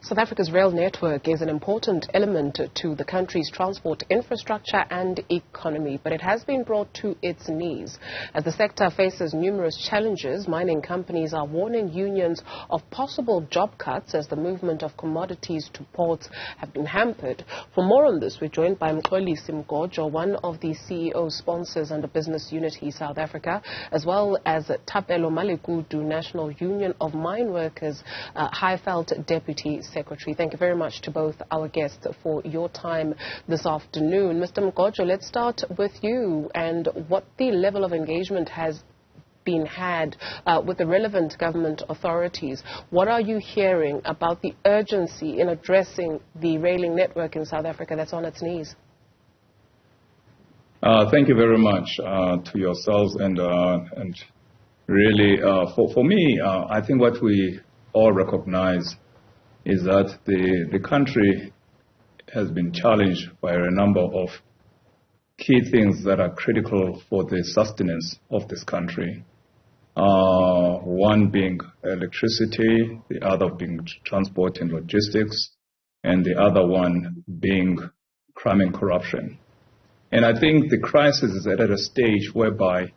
South Africa's rail network is an important element to the country's transport infrastructure and economy, but it has been brought to its knees. As the sector faces numerous challenges, mining companies are warning unions of possible job cuts as the movement of commodities to ports have been hampered. For more on this, we're joined by Mgojo, one of the CEO sponsors under Business Unity South Africa, as well as Thapelo Malekudu, National Union of Mine Workers, Highveld Deputy Secretary. Thank you very much to both our guests for your time this afternoon. Mr. Mgojo, let's start with you and what the level of engagement has been had with the relevant government authorities. What are you hearing about the urgency in addressing the railing network in South Africa that's on its knees? Thank you very much to yourselves and really for me, I think what we all recognize is that the country has been challenged by a number of key things that are critical for the sustenance of this country. One being electricity, the other being transport and logistics, and the other one being crime and corruption. And I think the crisis is at a stage whereby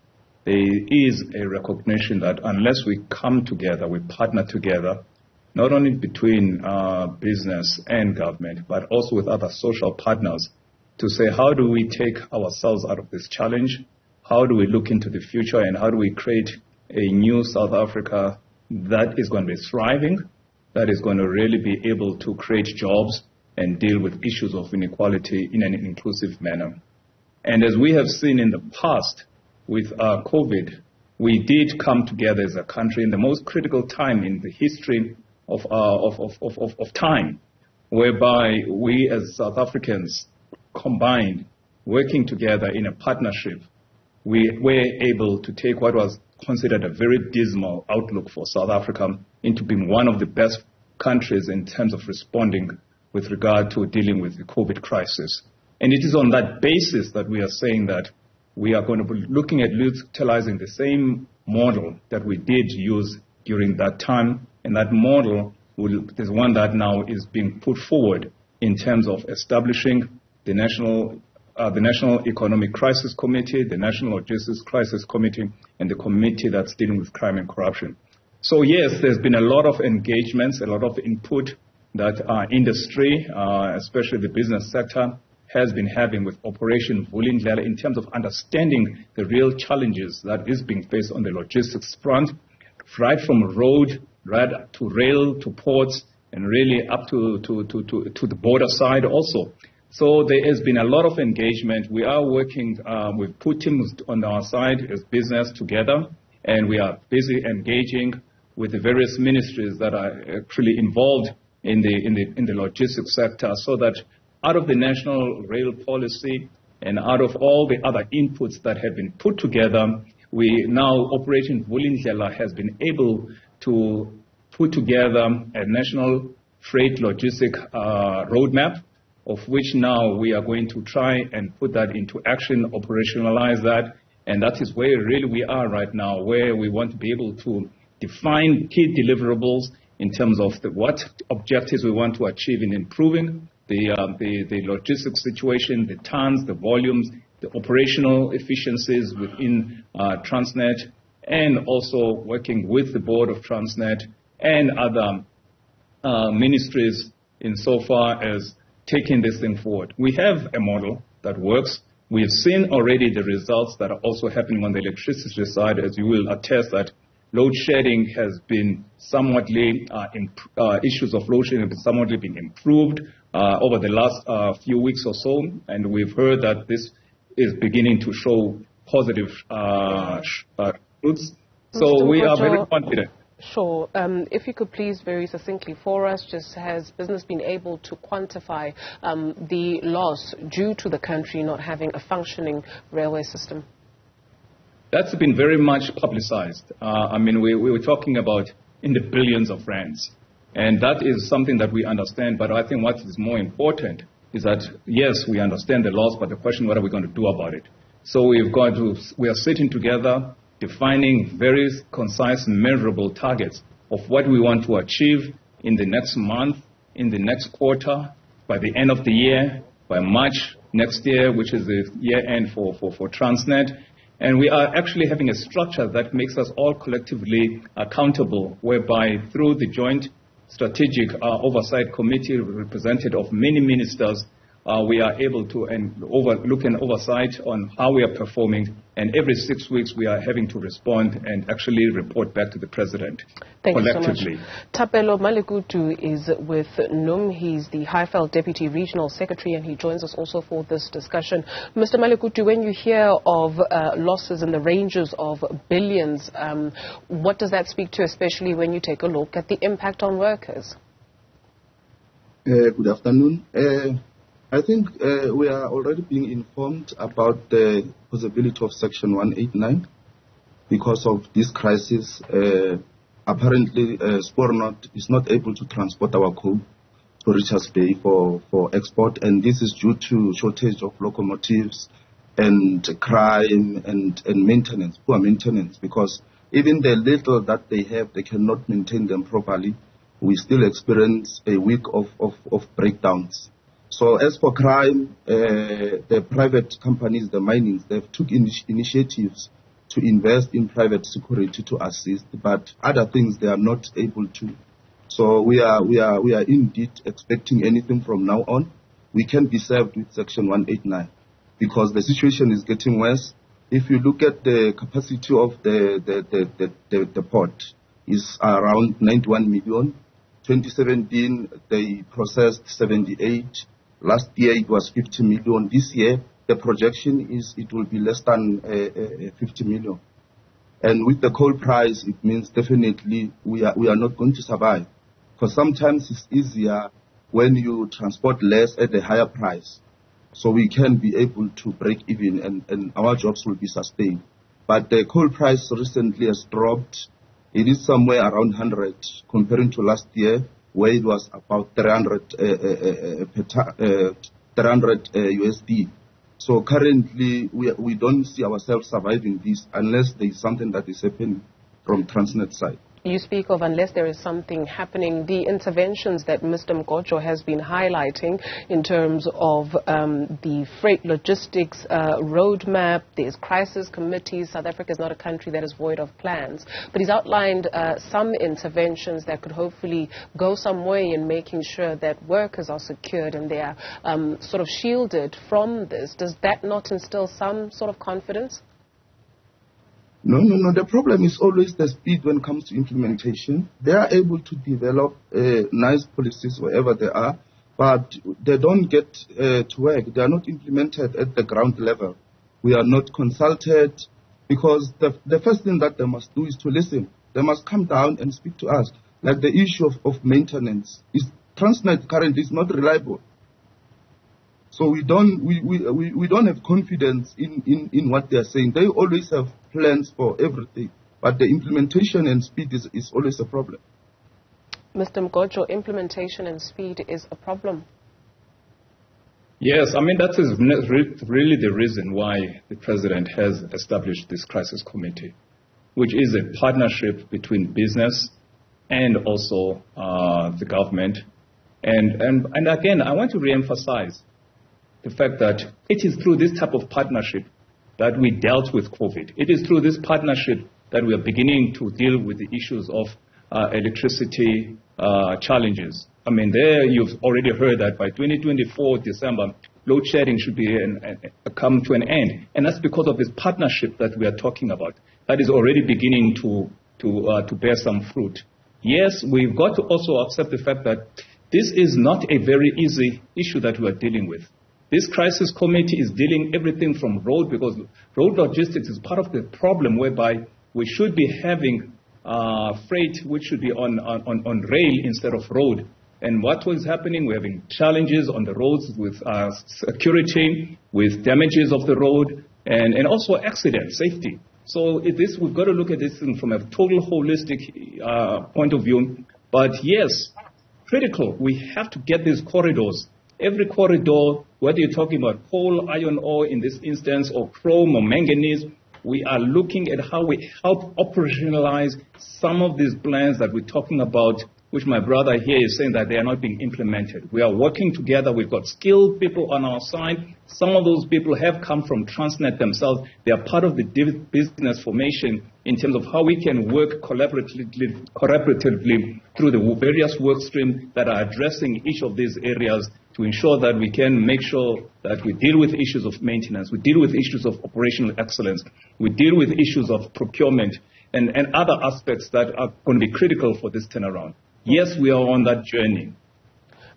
there is a recognition that unless we come together, we partner together, not only between business and government, but also with other social partners, to say how do we take ourselves out of this challenge, how do we look into the future, and how do we create a new South Africa that is going to be thriving, that is going to really be able to create jobs and deal with issues of inequality in an inclusive manner. And as we have seen in the past with COVID, we did come together as a country in the most critical time in the history of time, whereby we as South Africans combined, working together in a partnership, we were able to take what was considered a very dismal outlook for South Africa into being one of the best countries in terms of responding with regard to dealing with the COVID crisis. And it is on that basis that we are saying that we are going to be looking at utilizing the same model that we did use during that time. And that model is one that now is being put forward in terms of establishing the National Economic Crisis Committee, the National Logistics Crisis Committee, and the committee that's dealing with crime and corruption. So yes, there's been a lot of engagements, a lot of input that our industry, especially the business sector, has been having with Operation Vulindlela in terms of understanding the real challenges that is being faced on the logistics front, right from road, right to rail, to ports, and really up to the border side also. So there has been a lot of engagement. We are working, we've put teams on our side as business together, and we are busy engaging with the various ministries that are actually involved in the logistics sector, so that out of the national rail policy and out of all the other inputs that have been put together, we now, Operation Vulindlela, has been able to put together a national freight logistic roadmap, of which now we are going to try and put that into action, operationalize that, and that is where really we are right now, where we want to be able to define key deliverables in terms of what objectives we want to achieve in improving the logistics situation, the tons, the volumes, the operational efficiencies within Transnet, and also working with the board of Transnet and other ministries insofar as taking this thing forward. We have a model that works. We have seen already the results that are also happening on the electricity side, as you will attest that load shedding has been somewhatly, issues of load shedding have been somewhatly been improved over the last few weeks or so, and we've heard that this is beginning to show positive fruits. So we are very confident. Sure. If you could please very succinctly for us, just has business been able to quantify the loss due to the country not having a functioning railway system? That's been very much publicized. I mean, we were talking about in the billions of rands. And that is something that we understand. But I think what is more important is that, yes, we understand the loss, but the question, what are we going to do about it? So we are sitting together, defining very concise, measurable targets of what we want to achieve in the next month, in the next quarter, by the end of the year, by March next year, which is the year end for Transnet. And we are actually having a structure that makes us all collectively accountable, whereby through the Joint Strategic Oversight Committee, represented of many ministers, we are able to look and oversight on how we are performing, and every 6 weeks we are having to respond and actually report back to the President. Thank collectively. you so much. Tapelo Malekutu is with NUM. He's the Highveld Deputy Regional Secretary, and he joins us also for this discussion. Mr. Malekutu, when you hear of losses in the ranges of billions, what does that speak to, especially when you take a look at the impact on workers? Good afternoon. I think we are already being informed about the possibility of Section 189 because of this crisis. Apparently, Spoornot is not able to transport our coal to Richards Bay for export, and this is due to shortage of locomotives and crime and maintenance, poor maintenance, because even the little that they have, they cannot maintain them properly. We still experience a week of breakdowns. So as for crime, the private companies, the minings, they've took initiatives to invest in private security to assist, but other things they are not able to. So we are indeed expecting anything from now on. We can be served with Section 189 because the situation is getting worse. If you look at the capacity of the port, is around 91 million. 2017 they processed 78. Last year it was 50 million. This year the projection is it will be less than 50 million. And with the coal price, it means definitely we are not going to survive. Because sometimes it's easier when you transport less at a higher price. So we can be able to break even and our jobs will be sustained. But the coal price recently has dropped. It is somewhere around 100 comparing to last year, where it was about 300 USD. So currently, we don't see ourselves surviving this unless there is something that is happening from Transnet side. You speak of unless there is something happening, the interventions that Mr. Mgojo has been highlighting in terms of the freight logistics roadmap. There's crisis committees. South Africa is not a country that is void of plans. But he's outlined some interventions that could hopefully go some way in making sure that workers are secured and they are sort of shielded from this. Does that not instill some sort of confidence? No. The problem is always the speed when it comes to implementation. They are able to develop nice policies wherever they are, but they don't get to work. They are not implemented at the ground level. We are not consulted because the first thing that they must do is to listen. They must come down and speak to us. Like the issue of maintenance. Transnet currently is not reliable. So we don't have confidence in what they are saying. They always have plans for everything, but the implementation and speed is always a problem. Mr. Mgojo, implementation and speed is a problem. Yes, I mean, that is really the reason why the President has established this crisis committee, which is a partnership between business and also the government. And again, I want to reemphasize the fact that it is through this type of partnership that we dealt with COVID. It is through this partnership that we are beginning to deal with the issues of electricity challenges. I mean, there you've already heard that by 2024 December, load shedding should be come to an end. And that's because of this partnership that we are talking about. That is already beginning to bear some fruit. Yes, we've got to also accept the fact that this is not a very easy issue that we are dealing with. This crisis committee is dealing everything from road, because road logistics is part of the problem whereby we should be having freight which should be on rail instead of road. And what was happening, we're having challenges on the roads with security, with damages of the road, and also accident safety. So we've got to look at this from a total holistic point of view. But yes, critical, we have to get these corridors. Every corridor, whether you're talking about coal, iron ore in this instance, or chrome or manganese, we are looking at how we help operationalize some of these plans that we're talking about which my brother here is saying that they are not being implemented. We are working together. We've got skilled people on our side. Some of those people have come from Transnet themselves. They are part of the business formation in terms of how we can work collaboratively through the various work streams that are addressing each of these areas to ensure that we can make sure that we deal with issues of maintenance, we deal with issues of operational excellence, we deal with issues of procurement, and other aspects that are going to be critical for this turnaround. Yes, we are on that journey.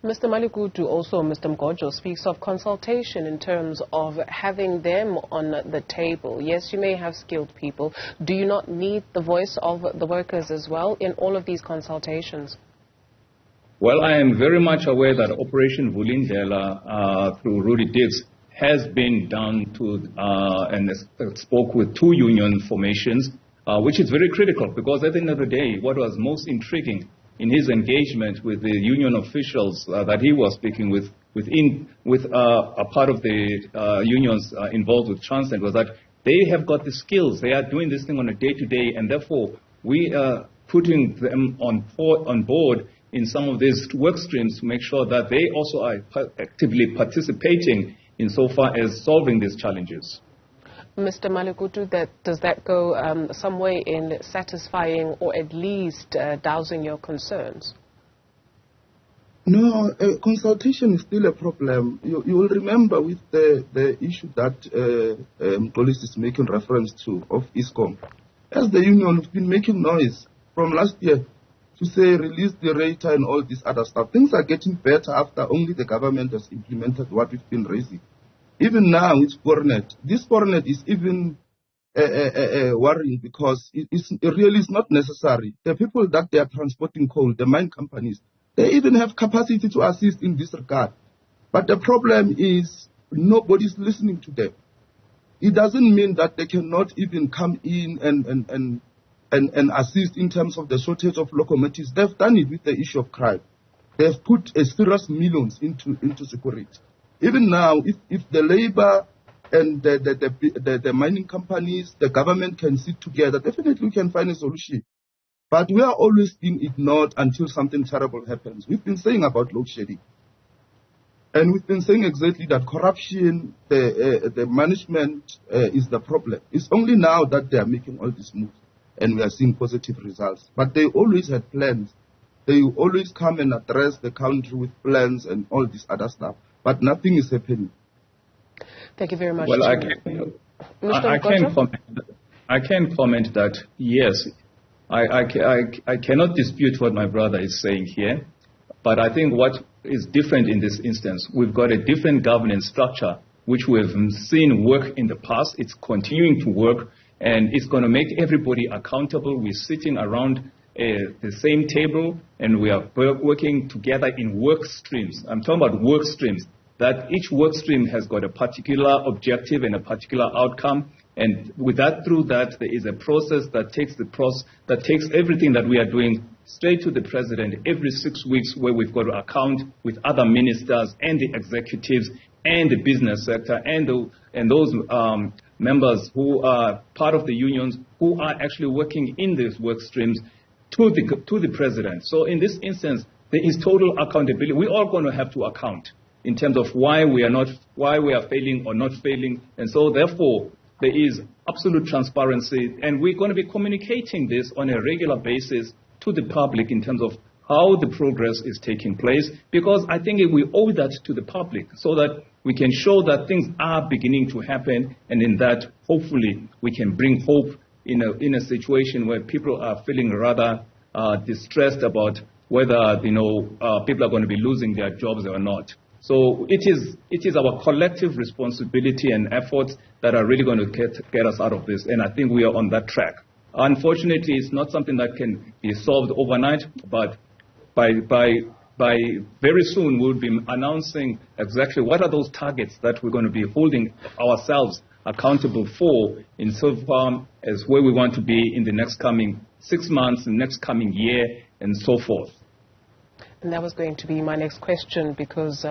Mr. Malikutu, also Mr. Mgojo, speaks of consultation in terms of having them on the table. Yes, you may have skilled people. Do you not need the voice of the workers as well in all of these consultations? Well, I am very much aware that Operation Vulindlela through Rudy Dix has been done to and spoke with 2 union formations, which is very critical because at the end of the day, what was most intriguing in his engagement with the union officials that he was speaking with a part of the unions involved with Transnet was that they have got the skills. They are doing this thing on a day-to-day, and therefore we are putting them on board in some of these work streams to make sure that they also are actively participating insofar as solving these challenges. Mr. Malikutu, does that go some way in satisfying or at least dousing your concerns? No, consultation is still a problem. You will remember with the issue that Police is making reference to of ISCOM. As the union has been making noise from last year to say release the rate and all this other stuff. Things are getting better after only the government has implemented what we've been raising. Even now, it's Coronet. This Coronet is even worrying because it really is not necessary. The people that they are transporting coal, the mine companies, they even have capacity to assist in this regard. But the problem is nobody's listening to them. It doesn't mean that they cannot even come in and assist in terms of the shortage of locomotives. They've done it with the issue of crime. They've put a serious millions into security. Even now, if the labor and the mining companies, the government can sit together, definitely we can find a solution. But we are always being ignored until something terrible happens. We've been saying about load shedding. And we've been saying exactly that corruption, the management is the problem. It's only now that they are making all these moves and we are seeing positive results. But they always had plans. They always come and address the country with plans and all this other stuff. But nothing is happening. Thank you very much. Well, I can comment that, yes, I cannot dispute what my brother is saying here. But I think what is different in this instance, we've got a different governance structure, which we've seen work in the past. It's continuing to work, and it's going to make everybody accountable. We're sitting around the same table, and we are working together in work streams. I'm talking about work streams, that each work stream has got a particular objective and a particular outcome. And through that, there is a process that takes everything that we are doing straight to the president every 6 weeks, where we've got to account with other ministers and the executives and the business sector and those members who are part of the unions who are actually working in these work streams to the president. So in this instance, there is total accountability. We're all going to have to account in terms of why we are failing or not failing, and so therefore there is absolute transparency, and we're going to be communicating this on a regular basis to the public in terms of how the progress is taking place, because I think we owe that to the public so that we can show that things are beginning to happen, and in that, hopefully, we can bring hope in a situation where people are feeling rather distressed about whether people are going to be losing their jobs or not. So it is our collective responsibility and efforts that are really going to get us out of this, and I think we are on that track. Unfortunately, it's not something that can be solved overnight, but by very soon we'll be announcing exactly what are those targets that we're going to be holding ourselves accountable for in so far as where we want to be in the next coming 6 months, the next coming year, and so forth. And that was going to be my next question, because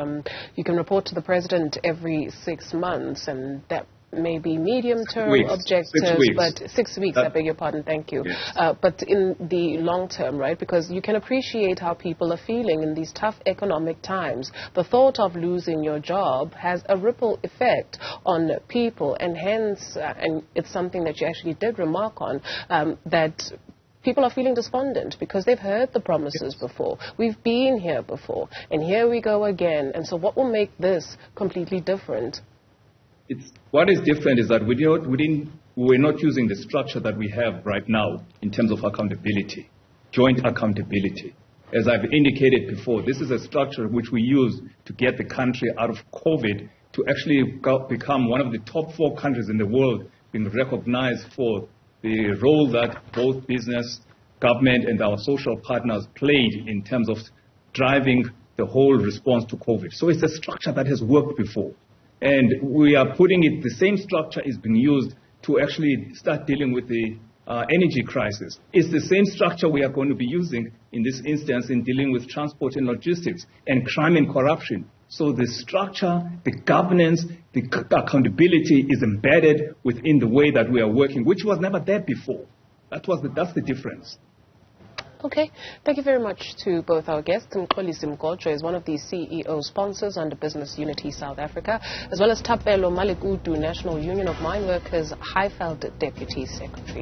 you can report to the president every 6 months, and that maybe medium-term objectives, 6 weeks. but 6 weeks, I beg your pardon, thank you. Yes. But in the long term, right, because you can appreciate how people are feeling in these tough economic times. The thought of losing your job has a ripple effect on people, and hence, and it's something that you actually did remark on, that people are feeling despondent because they've heard the promises before. We've been here before, and here we go again. And so what will make this completely different? What is different is that we're not using the structure that we have right now in terms of accountability, joint accountability. As I've indicated before, this is a structure which we use to get the country out of COVID to actually become one of the top 4 countries in the world being recognized for the role that both business, government, and our social partners played in terms of driving the whole response to COVID. So it's a structure that has worked before. And we are putting it, the same structure is being used to actually start dealing with the energy crisis. It's the same structure we are going to be using in this instance in dealing with transport and logistics and crime and corruption. So the structure, the governance, the accountability is embedded within the way that we are working, which was never there before. That's the difference. Okay. Thank you very much to both our guests. Mxolisi Mgojo is one of the CEO sponsors under Business Unity South Africa, as well as Thapelo Malekutu, National Union of Mine Workers, Highveld Deputy Secretary.